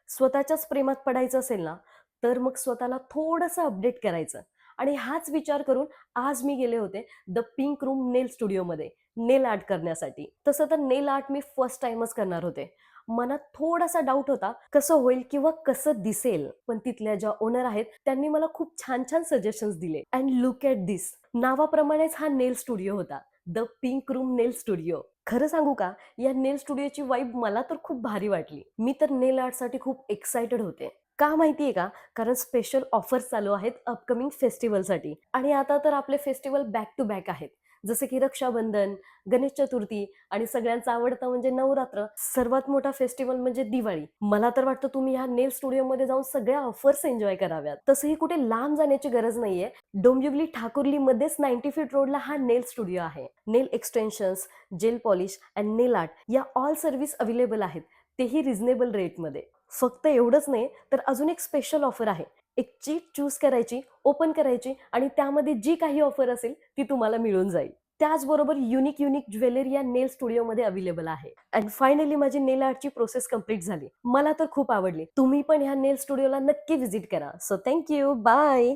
स्वतःच्याच प्रेमात पडायचं असेल ना, तर मग स्वतःला थोडंसं अपडेट करायचं. आणि हाच विचार करून आज मी गेले होते द पिंक रूम नेल स्टुडिओमध्ये नेल आर्ट करण्यासाठी. तसं तर नेल आर्ट मी फर्स्ट टाईमच करणार होते. मनात थोडासा डाऊट होता, कसं होईल किंवा कसं दिसेल? पण तिथल्या ज्या ओनर आहेत, त्यांनी मला खूप छान-छान सजेशन्स दिले. अँड लूक ॲट धिस नावाप्रमाणेच हा नेल स्टुडिओ होता. The pink room nail studio. खरं सांगू का? या नेल स्टुडिओची वाइब मला तर खूप भारी वाटली. मी तर नेल आर्टसाठी खूप एक्साइटेड होते. का माहितीये का? कारण स्पेशल ऑफर्स चालू आहेत अपकमिंग फेस्टिव्हलसाठी आणि आता तर आपले फेस्टिव्हल बॅक टू बॅक आहेत. जसे की रक्षाबंधन, गणेश चतुर्थी आणि सगळ्यांचा आवडता म्हणजे नवरात्र. सर्वात मोठा फेस्टिव्हल म्हणजे दिवाळी. मला तर वाटतं तुम्ही ह्या नेल स्टुडिओमध्ये जाऊन सगळ्या ऑफर्स एन्जॉय कराव्यात. तसंही कुठे लांब जाण्याची गरज नाहीये. डोंबिवली ठाकुर्लीमध्येच 90 फीट रोडला हा नेल स्टुडिओ आहे. Nail extensions, gel polish and nail art या ऑल सर्व्हिस अवेलेबल आहेत. तेही रिझनेबल रेटमध्ये. फक्त एवढंच नाही तर अजून एक स्पेशल ऑफर आहे. एक चीट चूज करायची, ओपन करायची आणि त्यामध्ये जी काही ऑफर असेल ती तुम्हाला मिळून जाईल. त्याचबरोबर युनिक ज्वेलरी या नेल स्टुडिओमध्ये अवेलेबल आहे. अँड फायनली माझी नेल आर्टची प्रोसेस कंप्लीट झाली. मला तर खूप आवडली. तुम्ही पण ह्या नेल स्टुडिओला नक्की व्हिजिट करा. So thank you. बाय.